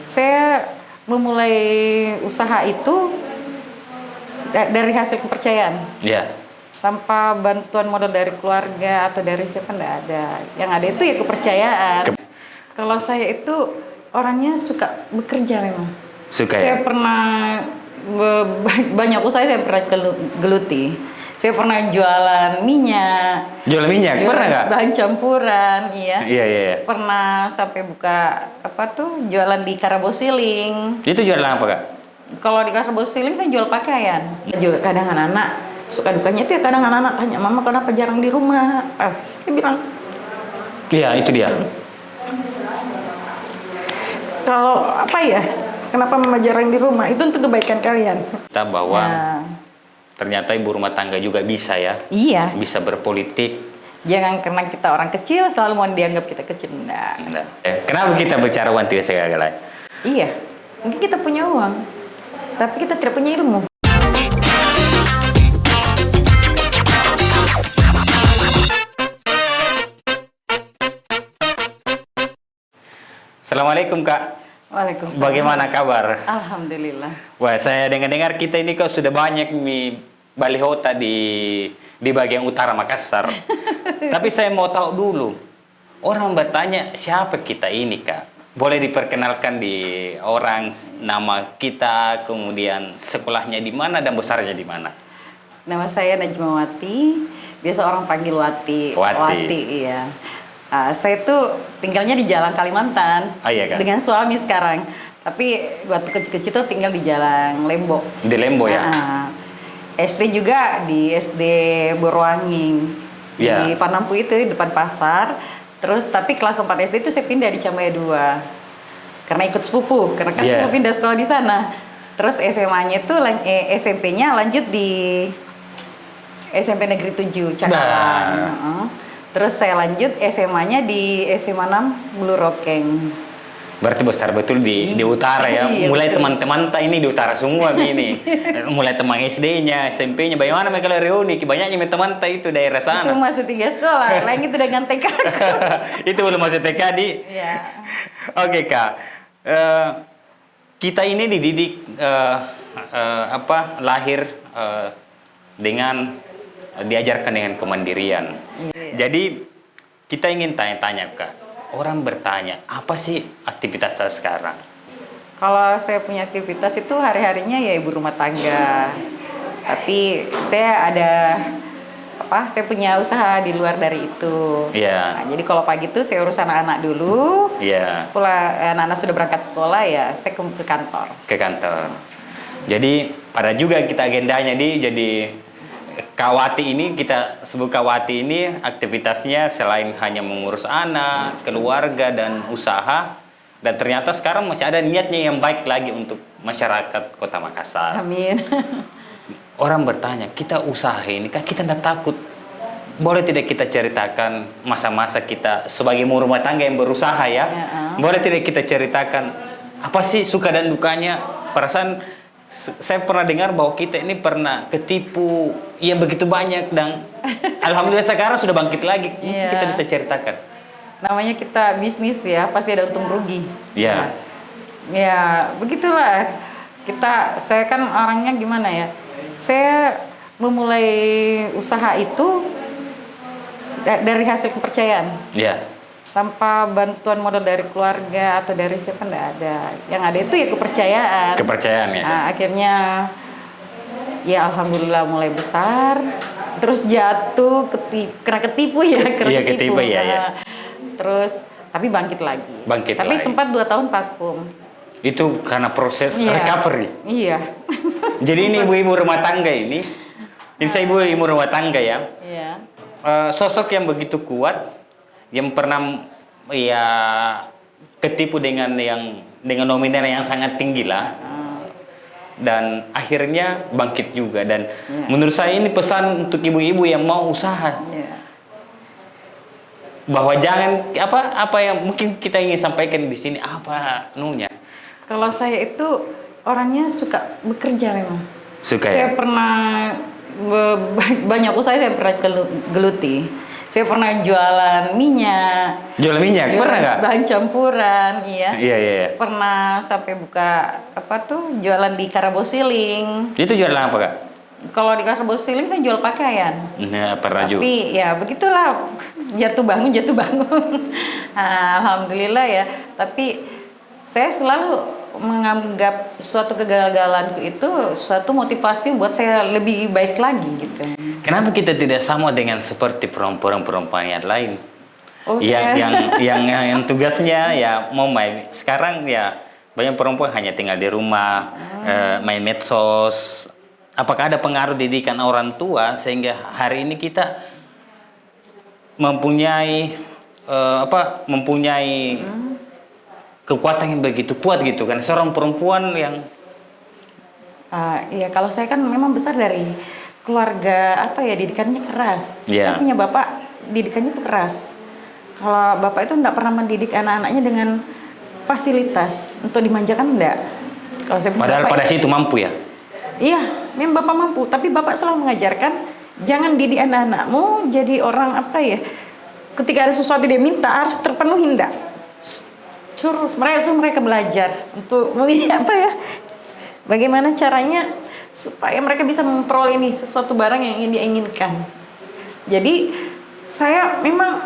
Saya memulai usaha itu dari hasil kepercayaan. Iya. Tanpa bantuan modal dari keluarga atau dari siapa, enggak ada. Yang ada itu ya kepercayaan. Kalau saya itu orangnya suka bekerja memang. Suka Saya ya? pernah banyak usaha saya pernah geluti. Saya pernah jualan minyak. Jualan minyak? Jualan Pernah nggak? bahan campuran, iya. Iya. Pernah sampai buka jualan di Karabosiling. Itu jualan apa, Kak? Kalau di Karabosiling saya jual pakaian. Juga kadang anak-anak suka dukanya itu ya, kadang anak-anak tanya, "Mama kenapa jarang di rumah?" Saya bilang, Iya, itu dia. kalau kenapa Mama jarang di rumah? Itu untuk kebaikan kalian. Kita bahwa Nah, ternyata ibu rumah tangga juga bisa ya. iya. Bisa berpolitik. Jangan karena kita orang kecil selalu mau dianggap kita kecil. Enggak. Kenapa kita bicara uang tidak segala-galanya? Iya. Mungkin kita punya uang, tapi kita tidak punya ilmu. Assalamualaikum, Kak. Waalaikumsalam. Bagaimana kabar? Alhamdulillah. Wah, saya dengar-dengar kita ini kok sudah banyak nih balihota di bagian utara Makassar. Tapi saya mau tahu dulu, orang bertanya siapa kita ini, Kak? Boleh diperkenalkan di orang, nama kita, kemudian sekolahnya di mana dan besarnya di mana? Nama saya Najmawati, biasa orang panggil Wati. Wati. Iya. Saya tuh tinggalnya di Jalan Kalimantan. Oh, iya, Kak? Dengan suami sekarang. Tapi waktu kecil-kecil tuh tinggal di Jalan Lembo. Di Lembo ya? SD juga di SD Borowanging. Iya. Di Panampu itu, depan pasar. Terus tapi kelas 4 SD itu saya pindah di Cambaya 2. Karena ikut sepupu, karena kan sepupu pindah sekolah di sana. Terus SMA-nya itu SMP-nya lanjut di SMP Negeri 7 Cakalang. Terus saya lanjut SMA-nya di SMA 6 Bulu Rokeng. Berarti besar betul di utara ya. Iya, Mulai betul. teman-teman ini di utara semua ini. Mulai teman SD-nya, SMP-nya. Bagaimana mereka reuni? Banyaknya teman itu daerah Itu sana. masuk 3 sekolah, lain itu dengan TK. Itu belum masuk TK di. Iya. Oke, Kak. Kita ini dididik lahir dengan diajarkan dengan kemandirian. Iya. Jadi kita ingin tanya-tanya, Kak. Orang bertanya, apa sih aktivitas saya sekarang? Kalau saya punya aktivitas itu hari-harinya ya ibu rumah tangga. Tapi saya saya punya usaha di luar dari itu. Iya. Nah, jadi kalau pagi itu saya urus anak-anak dulu. Iya. Pula anak-anak sudah berangkat sekolah ya saya ke kantor. Ke kantor. Jadi pada juga kita agendanya jadi Kawati ini, kita sebut Kawati ini aktivitasnya selain hanya mengurus anak, keluarga, dan usaha. Dan ternyata sekarang masih ada niatnya yang baik lagi untuk masyarakat Kota Makassar. Amin. Orang bertanya, kita usaha ini, Kak, kita tidak takut. Boleh tidak kita ceritakan masa-masa kita sebagai ibu rumah tangga yang berusaha ya? Boleh tidak kita ceritakan apa sih suka dan dukanya? Perasaan saya pernah dengar bahwa kita ini pernah ketipu yang begitu banyak dan alhamdulillah sekarang sudah bangkit lagi. Iya. Kita bisa ceritakan. Namanya kita bisnis ya, pasti ada untung rugi. Iya. Ya, begitulah. Saya kan orangnya gimana ya? Saya memulai usaha itu dari hasil kepercayaan. Iya. Tanpa bantuan modal dari keluarga atau dari siapa, enggak ada. Yang ada itu ya kepercayaan. Kepercayaan ya. Nah, akhirnya ya alhamdulillah mulai besar. Terus jatuh, kena ketipu ya. Iya, ketipu ya. Nah, terus tapi bangkit lagi. Bangkit tapi lagi. sempat 2 tahun vakum. Itu karena proses Iya. recovery. Iya. Jadi ini ibu-ibu rumah tangga ini saya ibu rumah tangga ya. Iya. Sosok yang begitu kuat, yang pernah ya ketipu dengan nominal yang sangat tinggi lah, dan akhirnya bangkit juga. Dan menurut saya ini pesan untuk ibu-ibu yang mau usaha, bahwa jangan apa yang mungkin kita ingin sampaikan di sini Kalau saya itu orangnya suka bekerja memang. Suka saya ya? pernah banyak usaha saya pernah geluti. Saya pernah jualan minyak. Jual minyak, pernah nggak? Bahan campuran, iya. Iya. Pernah sampai buka jualan di Karabosiling. Itu jualan apa, Kak? Kalau di Karabosiling saya jual pakaian. Nah, pernah juga. Tapi ya begitulah, jatuh bangun. Alhamdulillah ya. Tapi saya selalu menganggap suatu kegagalanku itu suatu motivasi buat saya lebih baik lagi gitu. Kenapa kita tidak sama dengan seperti perempuan-perempuan yang lain? Oh, yang tugasnya ya mau main. Sekarang ya banyak perempuan hanya tinggal di rumah, main medsos. Apakah ada pengaruh didikan orang tua sehingga hari ini kita mempunyai kekuatan yang begitu kuat gitu kan, seorang perempuan yang ya kalau saya kan memang besar dari keluarga didikannya keras. Saya punya bapak didikannya tuh keras. Kalau bapak itu enggak pernah mendidik anak-anaknya dengan fasilitas untuk dimanjakan, enggak. Kalau saya padahal pada situ mampu ya. Iya, memang bapak mampu, tapi bapak selalu mengajarkan jangan didik anak-anakmu jadi orang ketika ada sesuatu dia minta harus terpenuhi, enggak. Suruh mereka belajar untuk bagaimana caranya supaya mereka bisa memperoleh sesuatu barang yang ingin dia inginkan. Jadi saya memang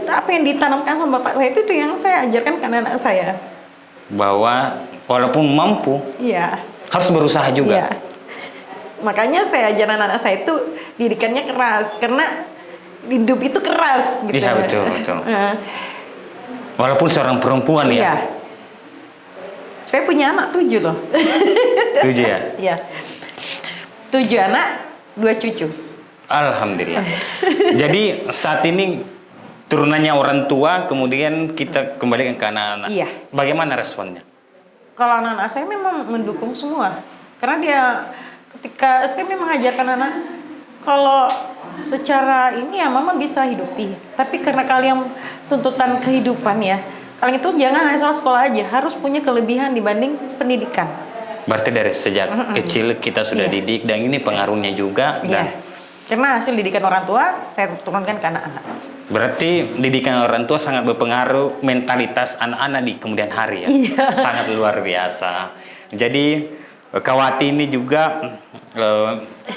apa yang ditanamkan sama bapak saya itu yang saya ajarkan ke anak-anak saya. Bahwa walaupun mampu, iya, harus berusaha juga. Iya. Makanya saya ajar anak-anak saya itu didikannya keras karena hidup itu keras gitu. Iya, betul. Walaupun seorang perempuan ya. Iya. Saya punya anak 7 loh. 7 ya? Iya. 7 anak, 2 cucu. Alhamdulillah. Jadi saat ini turunannya orang tua, kemudian kita kembalikan ke anak-anak. Iya. Bagaimana responnya? Kalau anak-anak saya memang mendukung semua. Karena ketika saya memang mengajarkan anak, kalau secara ini ya mama bisa hidupi. Tapi karena kalian tuntutan kehidupan ya, kalian itu jangan asal sekolah aja, harus punya kelebihan dibanding pendidikan. Berarti dari sejak kecil kita sudah didik dan ini pengaruhnya juga. Iya. Karena hasil didikan orang tua saya turunkan ke anak-anak. Berarti didikan orang tua sangat berpengaruh mentalitas anak-anak di kemudian hari ya. Iya. Sangat luar biasa. Jadi Kawati ini juga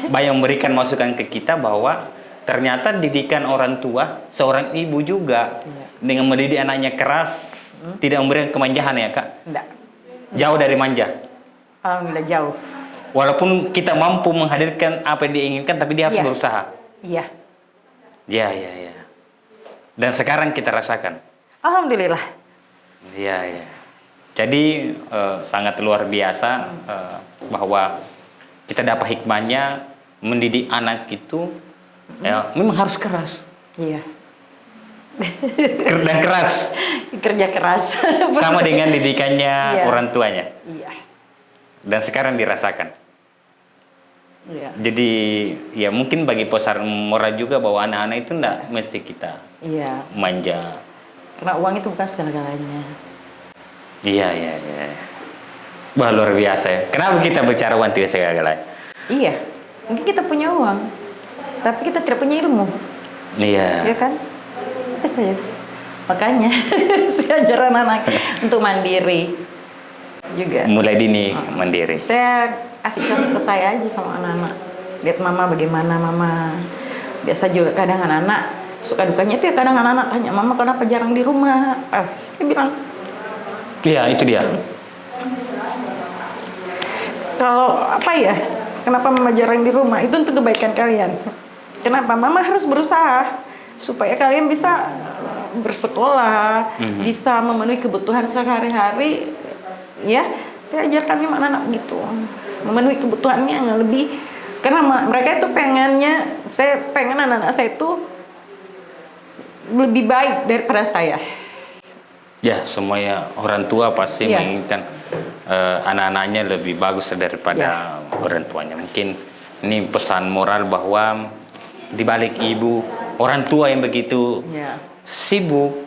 banyak memberikan masukan ke kita bahwa ternyata didikan orang tua, seorang ibu juga dengan mendidik anaknya keras, tidak memberikan kemanjahan ya Kak? Enggak. Jauh dari manja? Alhamdulillah jauh. Walaupun kita mampu menghadirkan apa yang diinginkan, tapi dia harus berusaha. Iya. Ya. Dan sekarang kita rasakan. Alhamdulillah. Iya. Jadi sangat luar biasa bahwa kita dapat hikmahnya mendidik anak itu memang harus keras. Iya. Dan keras. Kerja keras. Sama dengan didikannya orang tuanya. Iya. Dan sekarang dirasakan. Iya. Jadi ya mungkin bagi pesan moral juga bahwa anak-anak itu enggak mesti kita manja. Karena uang itu bukan segala-galanya. Iya. Wah, luar biasa ya. Kenapa kita bicara uang tidak segala-galanya? Iya. Mungkin kita punya uang, tapi kita tidak punya ilmu. Iya. Iya kan? Itu saja. Makanya saya ajar anak-anak untuk mandiri juga. Mulai dini mandiri. Saya kasih contoh ke saya aja sama anak-anak. Lihat mama bagaimana mama. Biasa juga kadang anak-anak suka dukanya itu ya kadang anak-anak tanya, mama kenapa jarang di rumah? Saya bilang, iya itu dia. Kalau kenapa mama jarang di rumah? Itu untuk kebaikan kalian. Kenapa? Mama harus berusaha supaya kalian bisa bersekolah, bisa memenuhi kebutuhan sehari-hari. Ya, saya ajarkan memang anak-anak gitu, memenuhi kebutuhannya yang lebih. Karena mereka itu saya pengen anak-anak saya itu lebih baik daripada saya. Ya, semuanya orang tua pasti menginginkan anak-anaknya lebih bagus daripada orang tuanya. Mungkin ini pesan moral bahwa di balik ibu, orang tua yang begitu sibuk,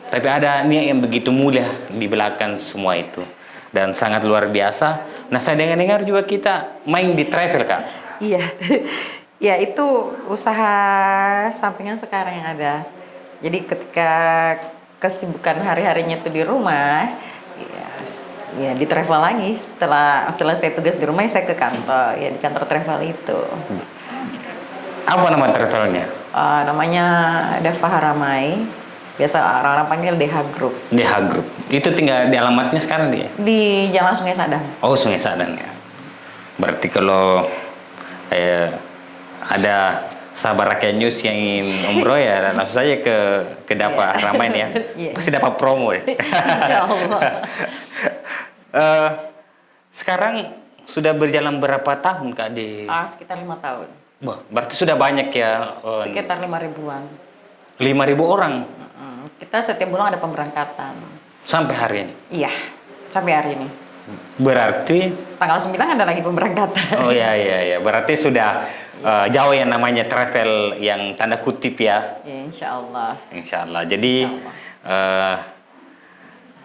tapi ada niat yang begitu mulia di belakang semua itu. Dan sangat luar biasa. Nah, saya dengar juga kita main di travel, Kak. Iya. Ya itu usaha sampingan sekarang yang ada. Jadi ketika kesibukan hari-harinya itu di rumah, ya, ya di travel lagi. Setelah selesai tugas di rumah, saya ke kantor. Ya di kantor travel itu. Apa nama travelnya? Namanya Dava Haramai. Biasa orang-orang panggil DH Group. DH Group. Itu tinggal di alamatnya sekarang dia? Di Jalan Sungai Sadang. Oh, Sungai Sadang ya. Berarti kalau ada sahabat rakyat news yang ingin umroh ya langsung saja ke Dava Haramai ya. Pasti dapat promo ya. Insya Allah. Sekarang sudah berjalan berapa tahun Kak di? Sekitar 5 tahun. Wah, berarti sudah banyak ya. Sekitar 5.000-an. 5.000 orang. Kita setiap bulan ada pemberangkatan. Sampai hari ini? Iya, sampai hari ini. Berarti? Tanggal 9 ada lagi pemberangkatan. Oh iya. Berarti sudah jauh yang namanya travel yang tanda kutip ya? Ya, insya Allah. Insya Allah. Jadi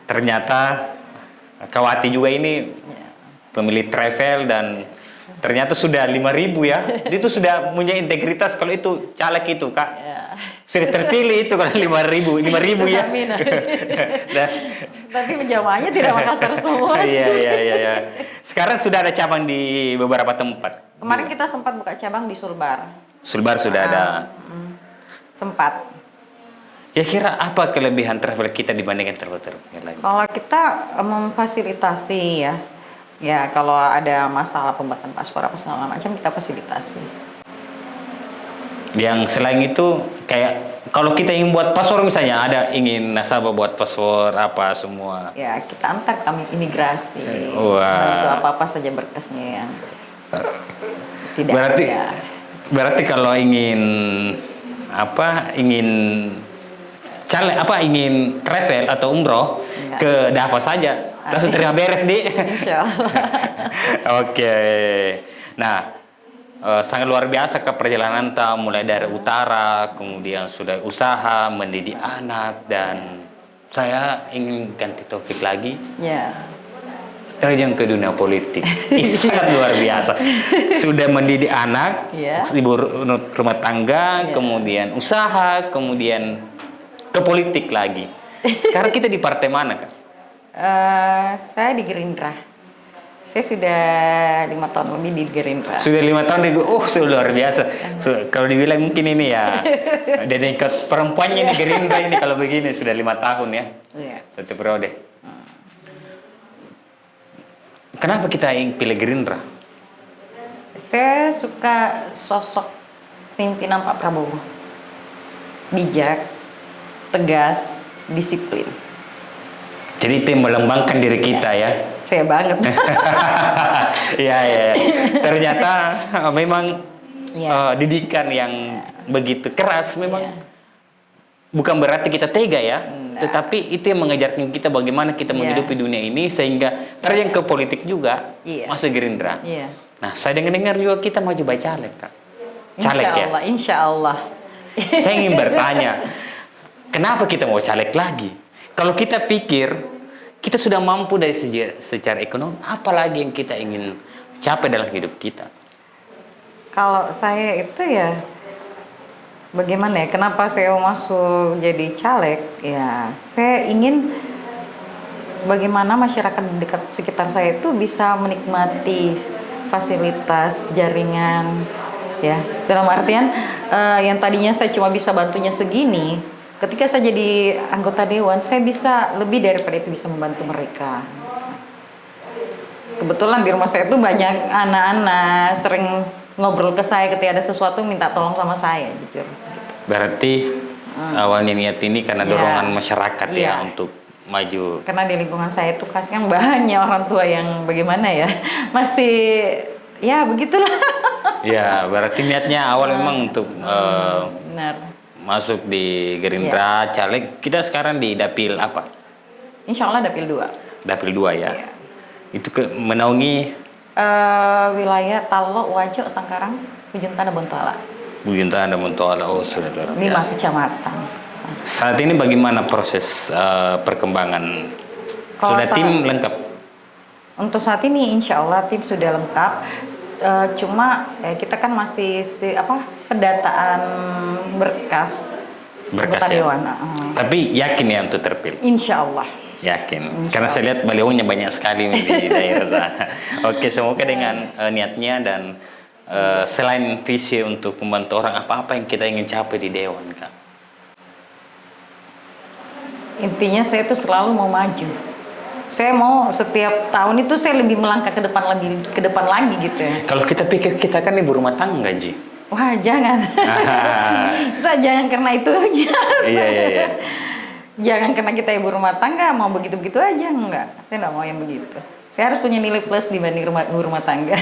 ternyata Kawati juga ini pemilik travel dan ternyata sudah 5.000 ya. Itu sudah punya integritas kalau itu caleg itu Kak. Ya. Sudah terpilih itu kalau 5.000 ya. Nah. Tapi menjamaahnya tidak Makassar semua sih. Iya. Sekarang sudah ada cabang di beberapa tempat. Kemarin kita sempat buka cabang di Sulbar. Sulbar sudah ada. Sempat. Ya kira apa kelebihan travel kita dibandingkan travel yang lain? Kalau kita memfasilitasi ya. Ya kalau ada masalah pembuatan paspor apa segala macam kita fasilitasi. Yang selain itu kayak kalau kita ingin buat paspor misalnya ada ingin nasabah buat paspor apa semua. Ya kita antar kami imigrasi. Wah. Bantu apa saja berkasnya yang tidak berarti, ada. Berarti kalau ingin ingin travel atau umroh ke Dava saja. Langsung terima beres di. Insya Allah. Oke. Nah, sangat luar biasa ke perjalanan mulai dari utara, kemudian sudah usaha, mendidik anak dan saya ingin ganti topik lagi. Ya. Terjun ke dunia politik. Ini sangat luar biasa. Sudah mendidik anak, ibu rumah tangga, kemudian usaha, kemudian ke politik lagi. Sekarang kita di partai mana Kak? Saya di Gerindra. Saya sudah 5 tahun lebih di Gerindra. Sudah 5 tahun sudah luar biasa. Kalau dibilang mungkin ini ya, dan ikut perempuannya ini Gerindra ini kalau begini sudah 5 tahun ya. Satu periode. Kenapa kita ingin pilih Gerindra? Saya suka sosok pimpinan Pak Prabowo. Bijak, tegas, disiplin. Jadi itu yang melembangkan diri kita ya. Saya banget. Iya. Ternyata memang didikan yang begitu keras memang bukan berarti kita tega ya. Tetapi itu yang mengajarkan kita bagaimana kita menghidupi dunia ini sehingga terjun ke politik juga masuk Gerindra. Nah, saya dengar juga kita maju caleg Kak. Caleg ya. Insya Allah. Saya ingin bertanya, kenapa kita mau caleg lagi? Kalau kita pikir kita sudah mampu dari secara ekonomi, apalagi yang kita ingin capai dalam hidup kita? Kalau saya itu ya, bagaimana ya? Kenapa saya mau masuk jadi caleg? Ya, saya ingin bagaimana masyarakat di dekat sekitar saya itu bisa menikmati fasilitas jaringan, ya. Dalam artian yang tadinya saya cuma bisa bantunya segini. Ketika saya jadi anggota dewan, saya bisa lebih daripada itu bisa membantu mereka. Kebetulan di rumah saya itu banyak anak-anak, sering ngobrol ke saya ketika ada sesuatu minta tolong sama saya, jujur. Berarti awalnya niat ini karena dorongan masyarakat ya untuk maju. Karena di lingkungan saya itu kasihan banyak orang tua yang bagaimana ya, masih ya begitulah. Ya, berarti niatnya awal memang untuk benar. Masuk di Gerindra, caleg. Kita sekarang di Dapil apa? Insya Allah Dapil 2. Dapil 2 ya? Itu menaungi? Wilayah Talo, Wajo, Sangkarang, Bujuntan, dan Bontoala. Bujuntan dan Bontoala, sudah luar biasa. 5 kecamatan. Saat ini bagaimana proses perkembangan? Sudah tim lengkap? Untuk saat ini insya Allah tim sudah lengkap. cuma kita kan masih pendataan berkas Berkas anggota ya. dewan. Tapi yakin ya untuk terpilih? Insya Allah. Yakin. Karena saya lihat balihonya banyak sekali di daerah sana. Oke, semoga dengan niatnya dan selain visi untuk membantu orang, apa-apa yang kita ingin capai di dewan, Kak? Intinya saya tuh selalu mau maju. Saya mau setiap tahun itu saya lebih melangkah ke depan lagi gitu ya. Kalau kita pikir kita kan ibu rumah tangga, Ji. Wah, jangan. Saya jangan karena itu aja. Iya. Jangan karena kita ibu rumah tangga mau begitu-begitu aja, enggak. Saya enggak mau yang begitu. Saya harus punya nilai plus dibanding ibu rumah tangga.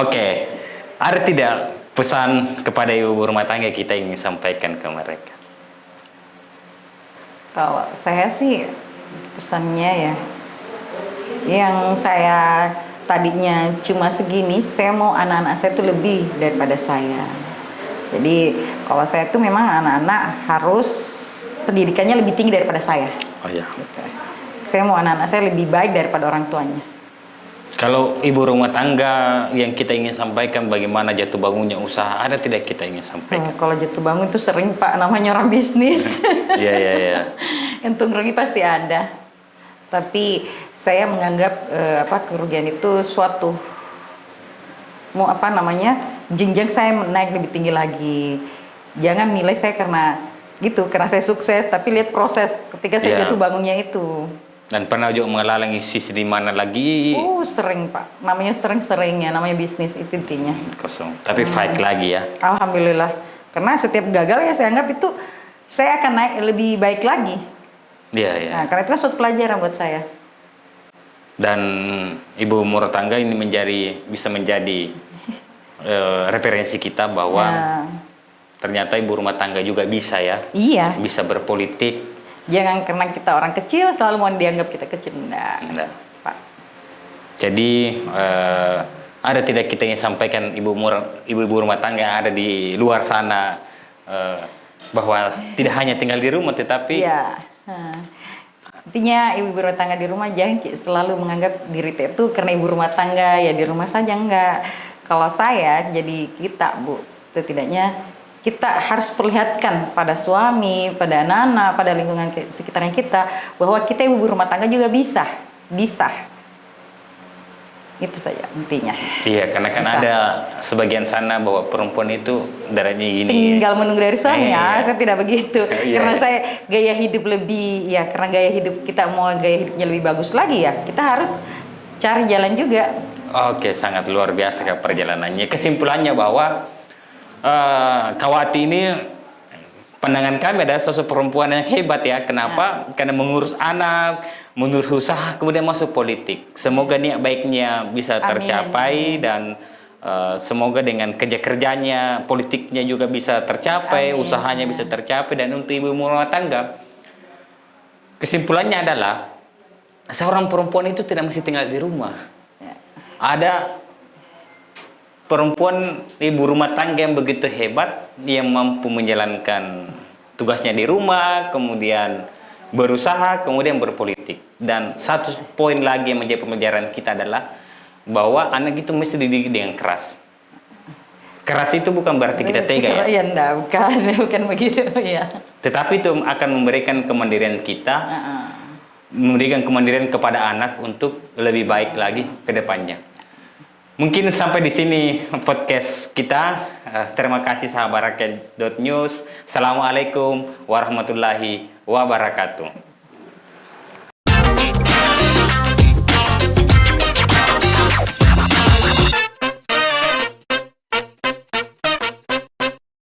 Oke. Ada tidak pesan kepada ibu rumah tangga kita ingin sampaikan ke mereka? Kalau saya sih pesannya ya, yang saya tadinya cuma segini, saya mau anak-anak saya itu lebih daripada saya. Jadi kalau saya tuh memang anak-anak harus pendidikannya lebih tinggi daripada saya. Oh ya. Gitu. Saya mau anak-anak saya lebih baik daripada orang tuanya. Kalau ibu rumah tangga yang kita ingin sampaikan bagaimana jatuh bangunnya usaha, ada tidak kita ingin sampaikan? Kalau jatuh bangun itu sering Pak, namanya orang bisnis. Iya. Untung rugi pasti ada. Tapi saya menganggap kerugian itu suatu jenjang saya naik lebih tinggi lagi. Jangan nilai saya karena saya sukses, tapi lihat proses ketika saya jatuh bangunnya itu. Dan pernah juga mengalami sisi di mana lagi? Sering Pak. Namanya sering-seringnya, namanya bisnis itu intinya. Kosong. Tapi fight lagi ya. Alhamdulillah. Karena setiap gagal ya saya anggap itu saya akan naik lebih baik lagi. Iya. Nah, karena itu suatu pelajaran buat saya. Dan ibu rumah tangga ini bisa menjadi referensi kita bahwa ternyata ibu rumah tangga juga bisa ya. Iya. Bisa berpolitik. Jangan karena kita orang kecil selalu mau dianggap kita kecil. Enggak. Pak. Jadi ada tidak kita ingin sampaikan ibu-ibu rumah tangga yang ada di luar sana bahwa tidak hanya tinggal di rumah tetapi intinya ibu rumah tangga di rumah jangan selalu menganggap diri itu karena ibu rumah tangga ya di rumah saja, enggak. Kalau saya jadi kita Bu, setidaknya kita harus perlihatkan pada suami, pada anak-anak, pada lingkungan sekitarnya kita bahwa kita ibu rumah tangga juga bisa. Itu saja intinya. Iya, karena kan ada sebagian sana bahwa perempuan itu darahnya gini. Tinggal menunggu dari suami ya, saya tidak begitu. Karena saya gaya hidup karena gaya hidup kita mau gaya hidupnya lebih bagus lagi ya, kita harus cari jalan juga. Oke, sangat luar biasa Kak perjalanannya. Kesimpulannya bahwa Kawati ini pandangan kami adalah sosok perempuan yang hebat ya. Kenapa? Karena mengurus anak, mengurus usaha, kemudian masuk politik. Semoga niat baiknya bisa tercapai. Amin. Dan semoga dengan kerja-kerjanya, politiknya juga bisa tercapai, amin. Usahanya bisa tercapai. Dan untuk ibu rumah tangga, kesimpulannya adalah seorang perempuan itu tidak mesti tinggal di rumah. Ada perempuan ibu rumah tangga yang begitu hebat, yang mampu menjalankan tugasnya di rumah, kemudian berusaha, kemudian berpolitik. Dan satu poin lagi yang menjadi pembelajaran kita adalah bahwa anak itu mesti dididik dengan keras. Keras itu bukan berarti kita tega ya. Iya, enggak, bukan begitu ya. Tetapi itu akan memberikan kemandirian kita, memberikan kemandirian kepada anak untuk lebih baik lagi ke depannya. Mungkin sampai di sini podcast kita. Terima kasih sahabat rakyat.news. Assalamualaikum warahmatullahi wabarakatuh.